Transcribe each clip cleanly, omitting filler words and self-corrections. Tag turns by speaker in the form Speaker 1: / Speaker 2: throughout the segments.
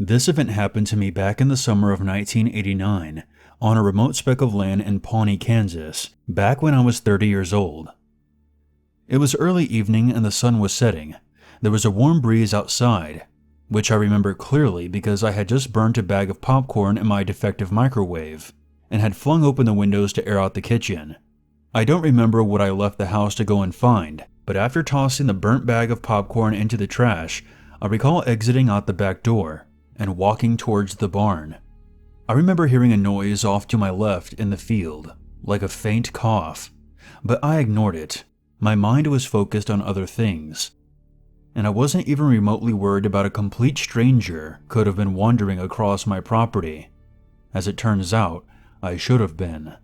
Speaker 1: This event happened to me back in the summer of 1989 on a remote speck of land in Pawnee, Kansas, back when I was 30 years old. It was early evening and the sun was setting. There was a warm breeze outside, which I remember clearly because I had just burnt a bag of popcorn in my defective microwave and had flung open the windows to air out the kitchen. I don't remember what I left the house to go and find, but after tossing the burnt bag of popcorn into the trash, I recall exiting out the back door and walking towards the barn. I remember hearing a noise off to my left in the field, like a faint cough, but I ignored it. My mind was focused on other things, and I wasn't even remotely worried about a complete stranger could have been wandering across my property. As it turns out, I should have been.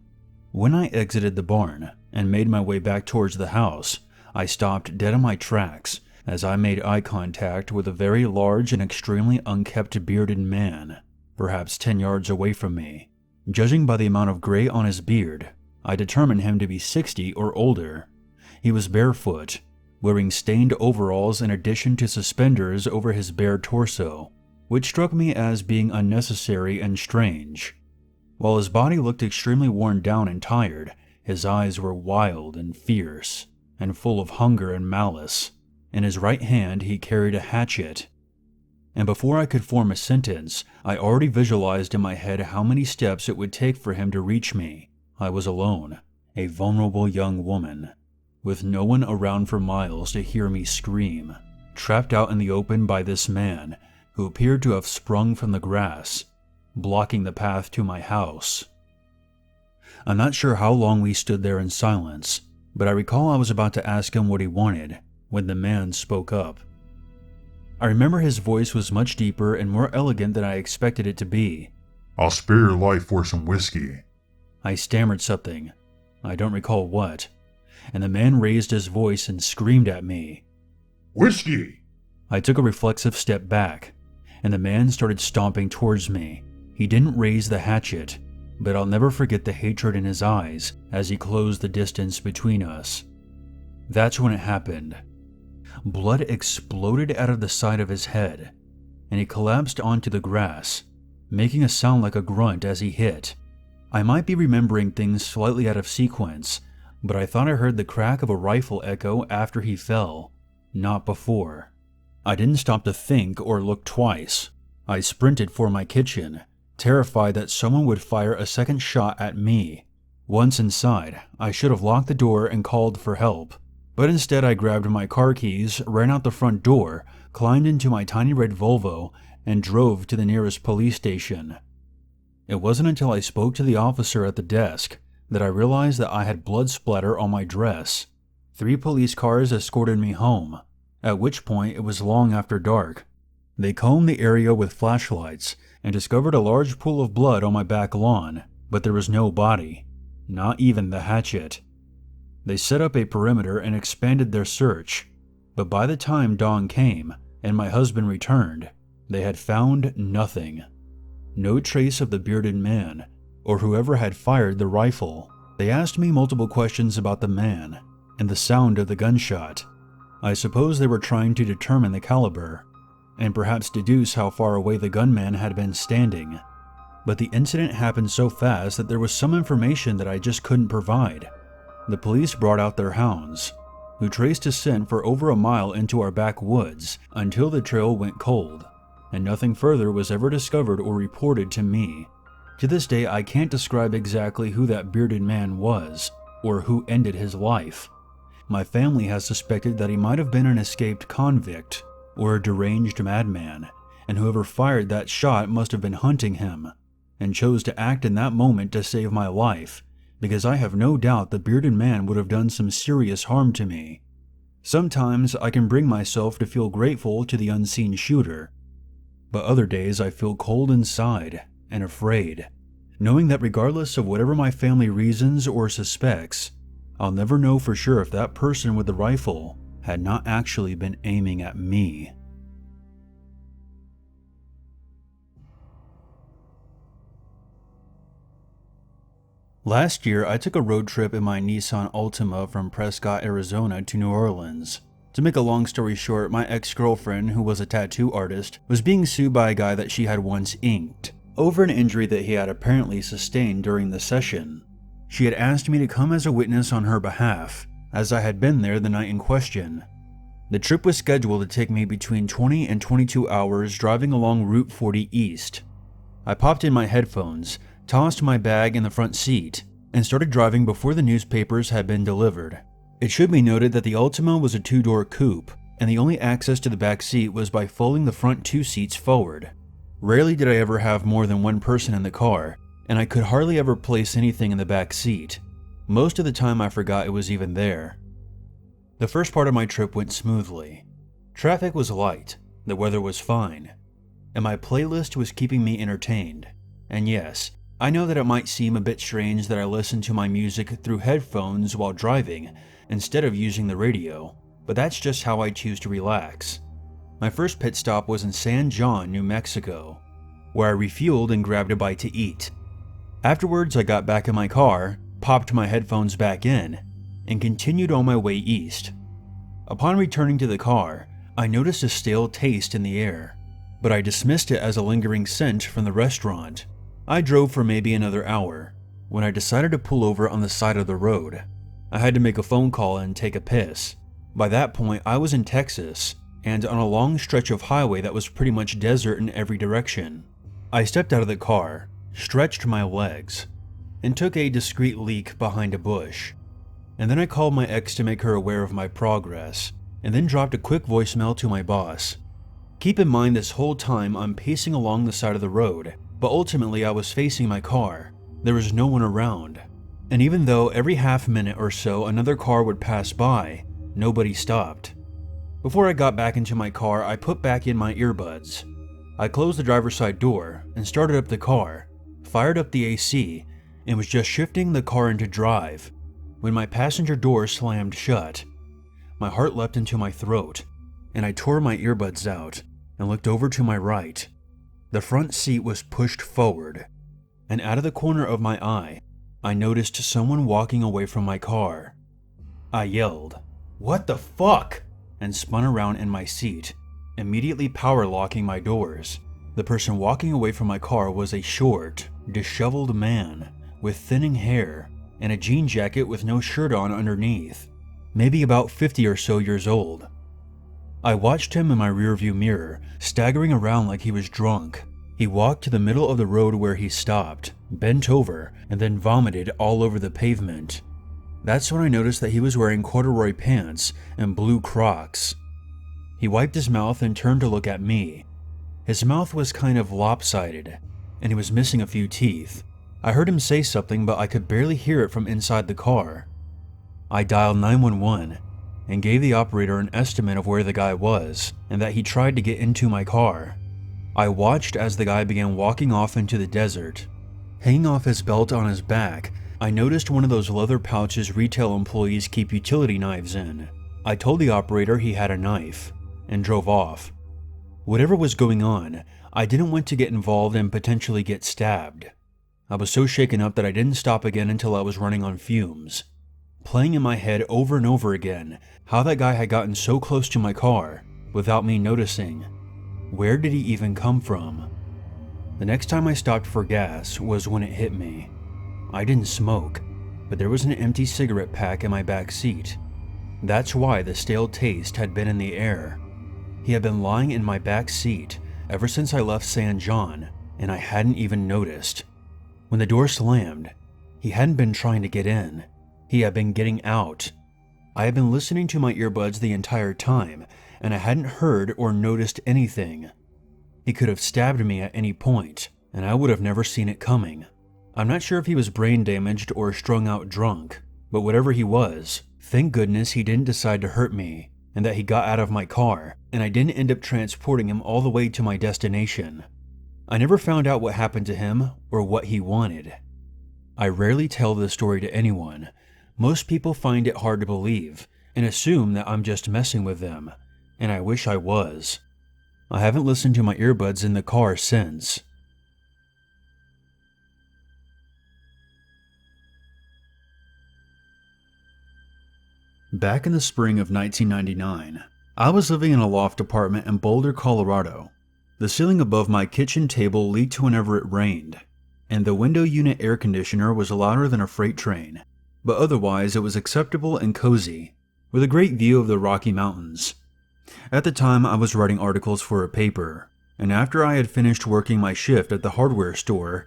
Speaker 1: When I exited the barn and made my way back towards the house, I stopped dead in my tracks as I made eye contact with a very large and extremely unkempt bearded man, perhaps 10 yards away from me. Judging by the amount of gray on his beard, I determined him to be 60 or older. He was barefoot, wearing stained overalls in addition to suspenders over his bare torso, which struck me as being unnecessary and strange. While his body looked extremely worn down and tired, his eyes were wild and fierce, and full of hunger and malice. In his right hand he carried a hatchet. And before I could form a sentence, I already visualized in my head how many steps it would take for him to reach me. I was alone, a vulnerable young woman, with no one around for miles to hear me scream, trapped out in the open by this man who appeared to have sprung from the grass, blocking the path to my house. I'm not sure how long we stood there in silence, but I recall I was about to ask him what he wanted when the man spoke up. I remember his voice was much deeper and more elegant than I expected it to be.
Speaker 2: "I'll spare your life for some whiskey."
Speaker 1: I stammered something, I don't recall what, and the man raised his voice and screamed at me.
Speaker 2: "Whiskey!"
Speaker 1: I took a reflexive step back, and the man started stomping towards me. He didn't raise the hatchet, but I'll never forget the hatred in his eyes as he closed the distance between us. That's when it happened. Blood exploded out of the side of his head, and he collapsed onto the grass, making a sound like a grunt as he hit. I might be remembering things slightly out of sequence, but I thought I heard the crack of a rifle echo after he fell, not before. I didn't stop to think or look twice. I sprinted for my kitchen, terrified that someone would fire a second shot at me. Once inside, I should have locked the door and called for help. But instead I grabbed my car keys, ran out the front door, climbed into my tiny red Volvo, and drove to the nearest police station. It wasn't until I spoke to the officer at the desk that I realized that I had blood splatter on my dress. 3 police cars escorted me home, at which point it was long after dark. They combed the area with flashlights and discovered a large pool of blood on my back lawn, but there was no body, not even the hatchet. They set up a perimeter and expanded their search, but by the time dawn came and my husband returned, they had found nothing. No trace of the bearded man, or whoever had fired the rifle. They asked me multiple questions about the man and the sound of the gunshot. I suppose they were trying to determine the caliber, and perhaps deduce how far away the gunman had been standing. But the incident happened so fast that there was some information that I just couldn't provide. The police brought out their hounds, who traced his scent for over a mile into our backwoods until the trail went cold, and nothing further was ever discovered or reported to me. To this day, I can't describe exactly who that bearded man was, or who ended his life. My family has suspected that he might have been an escaped convict, or a deranged madman, and whoever fired that shot must have been hunting him, and chose to act in that moment to save my life, because I have no doubt the bearded man would have done some serious harm to me. Sometimes I can bring myself to feel grateful to the unseen shooter, but other days I feel cold inside and afraid, knowing that regardless of whatever my family reasons or suspects, I'll never know for sure if that person with the rifle had not actually been aiming at me. Last year, I took a road trip in my Nissan Altima from Prescott, Arizona to New Orleans To make a long story short, my ex-girlfriend, who was a tattoo artist, was being sued by a guy that she had once inked over an injury that he had apparently sustained during the session. She had asked me to come as a witness on her behalf, as I had been there the night in question. The trip was scheduled to take me between 20 and 22 hours driving along Route 40 East. I popped in my headphones, tossed my bag in the front seat, and started driving before the newspapers had been delivered. It should be noted that the Altima was a two-door coupe, and the only access to the back seat was by folding the front two seats forward. Rarely did I ever have more than one person in the car, and I could hardly ever place anything in the back seat. Most of the time I forgot it was even there. The first part of my trip went smoothly. Traffic was light, the weather was fine, and my playlist was keeping me entertained. And yes, I know that it might seem a bit strange that I listen to my music through headphones while driving instead of using the radio, but that's just how I choose to relax. My first pit stop was in San John, New Mexico, where I refueled and grabbed a bite to eat. Afterwards, I got back in my car, popped my headphones back in, and continued on my way east. Upon returning to the car, I noticed a stale taste in the air, but I dismissed it as a lingering scent from the restaurant. I drove for maybe another hour, when I decided to pull over on the side of the road. I had to make a phone call and take a piss. By that point, I was in Texas, and on a long stretch of highway that was pretty much desert in every direction. I stepped out of the car, stretched my legs, and took a discreet leak behind a bush. And then I called my ex to make her aware of my progress, and then dropped a quick voicemail to my boss. Keep in mind this whole time I'm pacing along the side of the road, but ultimately I was facing my car. There was no one around. And even though every half minute or so another car would pass by, nobody stopped. Before I got back into my car, I put back in my earbuds. I closed the driver's side door and started up the car, fired up the AC, and was just shifting the car into drive when my passenger door slammed shut. My heart leapt into my throat, and I tore my earbuds out and looked over to my right. The front seat was pushed forward, and out of the corner of my eye, I noticed someone walking away from my car. I yelled, "What the fuck?" and spun around in my seat, immediately power locking my doors. The person walking away from my car was a short, disheveled man with thinning hair and a jean jacket with no shirt on underneath, maybe about 50 or so years old. I watched him in my rearview mirror, staggering around like he was drunk. He walked to the middle of the road where he stopped, bent over, and then vomited all over the pavement. That's when I noticed that he was wearing corduroy pants and blue Crocs. He wiped his mouth and turned to look at me. His mouth was kind of lopsided, and he was missing a few teeth. I heard him say something, but I could barely hear it from inside the car. I dialed 911 and gave the operator an estimate of where the guy was and that he tried to get into my car. I watched as the guy began walking off into the desert. Hanging off his belt on his back, I noticed one of those leather pouches retail employees keep utility knives in. I told the operator he had a knife and drove off. Whatever was going on, I didn't want to get involved and potentially get stabbed. I was so shaken up that I didn't stop again until I was running on fumes, playing in my head over and over again how that guy had gotten so close to my car without me noticing. Where did he even come from? The next time I stopped for gas was when it hit me. I didn't smoke, but there was an empty cigarette pack in my back seat. That's why the stale taste had been in the air. He had been lying in my back seat ever since I left San John, and I hadn't even noticed. When the door slammed, he hadn't been trying to get in. He had been getting out. I had been listening to my earbuds the entire time, and I hadn't heard or noticed anything. He could have stabbed me at any point, and I would have never seen it coming. I'm not sure if he was brain damaged or strung out drunk, but whatever he was, thank goodness he didn't decide to hurt me, and that he got out of my car, and I didn't end up transporting him all the way to my destination. I never found out what happened to him or what he wanted. I rarely tell this story to anyone. Most people find it hard to believe and assume that I'm just messing with them, and I wish I was. I haven't listened to my earbuds in the car since. Back in the spring of 1999, I was living in a loft apartment in Boulder, Colorado. The ceiling above my kitchen table leaked whenever it rained, and the window unit air conditioner was louder than a freight train, but otherwise it was acceptable and cozy, with a great view of the Rocky Mountains. At the time, I was writing articles for a paper, and after I had finished working my shift at the hardware store,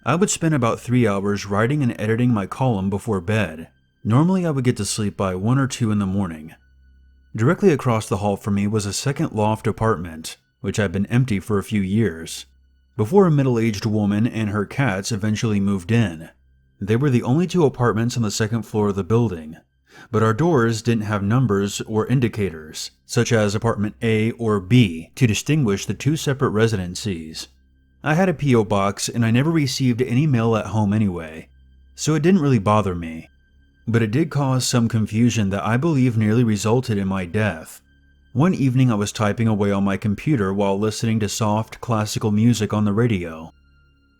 Speaker 1: I would spend about 3 hours writing and editing my column before bed. Normally, I would get to sleep by 1 or 2 in the morning. Directly across the hall from me was a second loft apartment, which had been empty for a few years, before a middle-aged woman and her cats eventually moved in. They were the only 2 apartments on the second floor of the building, but our doors didn't have numbers or indicators, such as apartment A or B, to distinguish the 2 separate residencies. I had a P.O. box and I never received any mail at home anyway, so it didn't really bother me. But it did cause some confusion that I believe nearly resulted in my death. One evening I was typing away on my computer while listening to soft, classical music on the radio.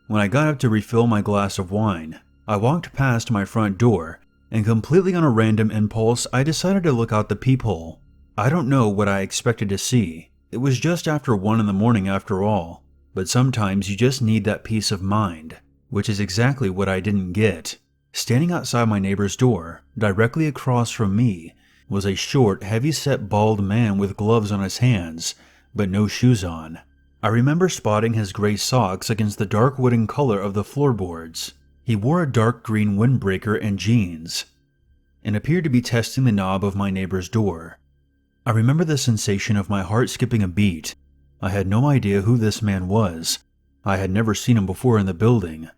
Speaker 1: When I got up to refill my glass of wine, I walked past my front door, and completely on a random impulse, I decided to look out the peephole. I don't know what I expected to see. It was just after 1 in the morning after all, but sometimes you just need that peace of mind, which is exactly what I didn't get. Standing outside my neighbor's door, directly across from me, was a short, heavy-set bald man with gloves on his hands, but no shoes on. I remember spotting his gray socks against the dark wooden color of the floorboards. He wore a dark green windbreaker and jeans, and appeared to be testing the knob of my neighbor's door. I remember the sensation of my heart skipping a beat. I had no idea who this man was. I had never seen him before in the building.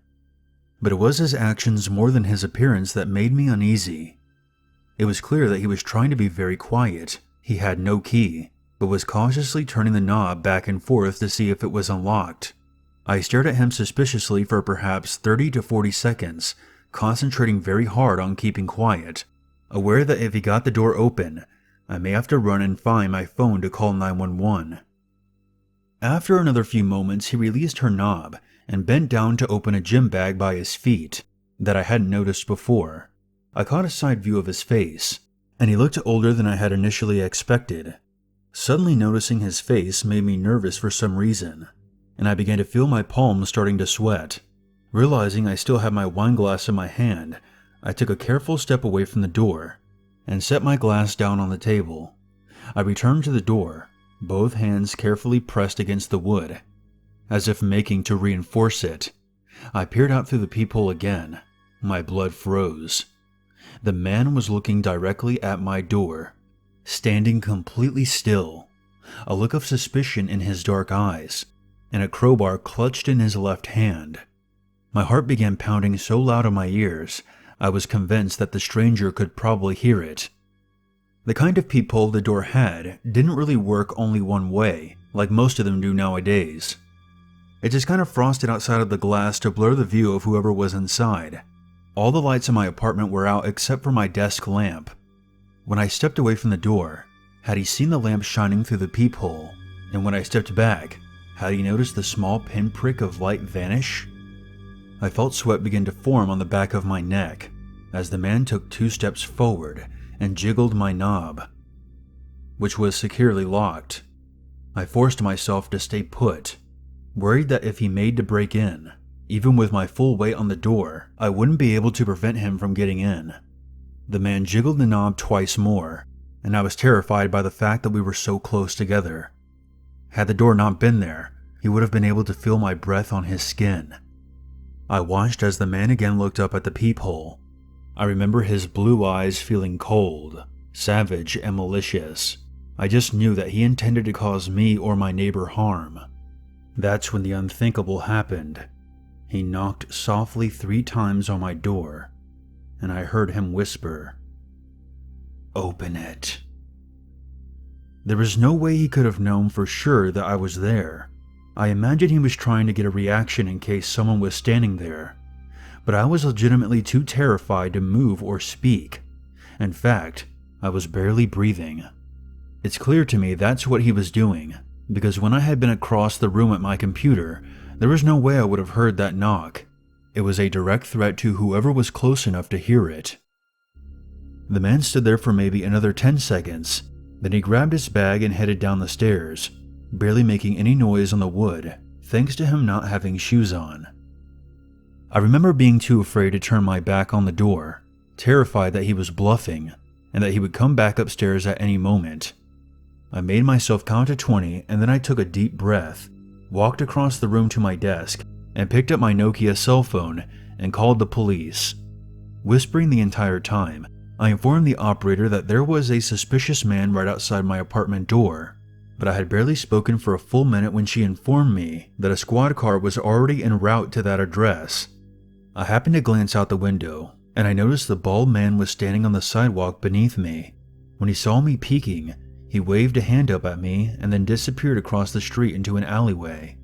Speaker 1: But it was his actions more than his appearance that made me uneasy. It was clear that he was trying to be very quiet. He had no key, but was cautiously turning the knob back and forth to see if it was unlocked. I stared at him suspiciously for perhaps 30 to 40 seconds, concentrating very hard on keeping quiet, aware that if he got the door open, I may have to run and find my phone to call 911. After another few moments, he released her knob and bent down to open a gym bag by his feet that I hadn't noticed before. I caught a side view of his face, and he looked older than I had initially expected. Suddenly noticing his face made me nervous for some reason, and I began to feel my palms starting to sweat. Realizing I still had my wine glass in my hand, I took a careful step away from the door and set my glass down on the table. I returned to the door, both hands carefully pressed against the wood, as if making to reinforce it. I peered out through the peephole again. My blood froze. The man was looking directly at my door, standing completely still, a look of suspicion in his dark eyes, and a crowbar clutched in his left hand. My heart began pounding so loud in my ears, I was convinced that the stranger could probably hear it. The kind of peephole the door had didn't really work only one way, like most of them do nowadays. It just kind of frosted outside of the glass to blur the view of whoever was inside. All the lights in my apartment were out except for my desk lamp. When I stepped away from the door, had he seen the lamp shining through the peephole? And when I stepped back, had he noticed the small pinprick of light vanish? I felt sweat begin to form on the back of my neck as the man took 2 steps forward and jiggled my knob, which was securely locked. I forced myself to stay put, worried that if he made to break in, even with my full weight on the door, I wouldn't be able to prevent him from getting in. The man jiggled the knob twice more, and I was terrified by the fact that we were so close together. Had the door not been there, he would have been able to feel my breath on his skin. I watched as the man again looked up at the peephole. I remember his blue eyes feeling cold, savage, and malicious. I just knew that he intended to cause me or my neighbor harm. That's when the unthinkable happened. He knocked softly 3 times on my door, and I heard him whisper, "Open it." There was no way he could have known for sure that I was there. I imagined he was trying to get a reaction in case someone was standing there, but I was legitimately too terrified to move or speak. In fact, I was barely breathing. It's clear to me that's what he was doing, because when I had been across the room at my computer, there was no way I would have heard that knock. It was a direct threat to whoever was close enough to hear it. The man stood there for maybe another 10 seconds, then he grabbed his bag and headed down the stairs, barely making any noise on the wood, thanks to him not having shoes on. I remember being too afraid to turn my back on the door, terrified that he was bluffing and that he would come back upstairs at any moment. I made myself count to 20 and then I took a deep breath, walked across the room to my desk, and picked up my Nokia cell phone and called the police. Whispering the entire time, I informed the operator that there was a suspicious man right outside my apartment door, but I had barely spoken for a full minute when she informed me that a squad car was already en route to that address. I happened to glance out the window, and I noticed the bald man was standing on the sidewalk beneath me. When he saw me peeking, he waved a hand up at me and then disappeared across the street into an alleyway.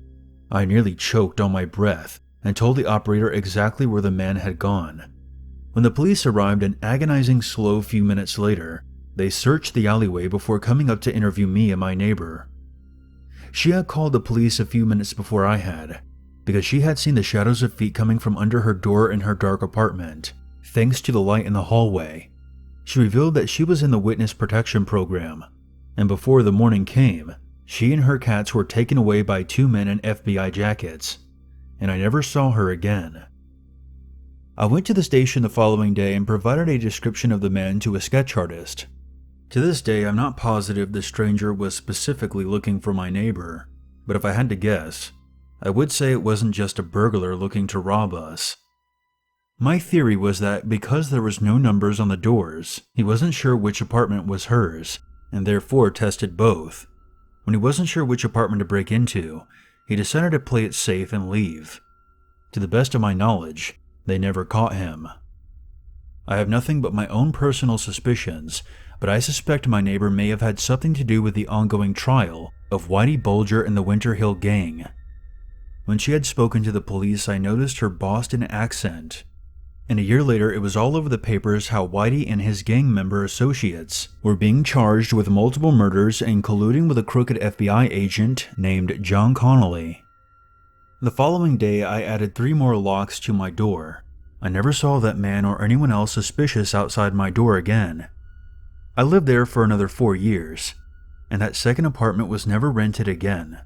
Speaker 1: I nearly choked on my breath and told the operator exactly where the man had gone. When the police arrived an agonizing slow few minutes later, they searched the alleyway before coming up to interview me and my neighbor. She had called the police a few minutes before I had, because she had seen the shadows of feet coming from under her door in her dark apartment, thanks to the light in the hallway. She revealed that she was in the witness protection program, and before the morning came, she and her cats were taken away by 2 men in FBI jackets, and I never saw her again. I went to the station the following day and provided a description of the man to a sketch artist. To this day, I'm not positive the stranger was specifically looking for my neighbor, but if I had to guess, I would say it wasn't just a burglar looking to rob us. My theory was that because there was no numbers on the doors, he wasn't sure which apartment was hers, and therefore tested both. When he wasn't sure which apartment to break into, he decided to play it safe and leave. To the best of my knowledge, they never caught him. I have nothing but my own personal suspicions, but I suspect my neighbor may have had something to do with the ongoing trial of Whitey Bulger and the Winter Hill Gang. When she had spoken to the police, I noticed her Boston accent, and a year later it was all over the papers how Whitey and his gang member associates were being charged with multiple murders and colluding with a crooked FBI agent named John Connolly. The following day, I added 3 more locks to my door. I never saw that man or anyone else suspicious outside my door again. I lived there for another 4 years, and that second apartment was never rented again.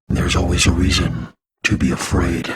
Speaker 3: There's always a reason to be afraid.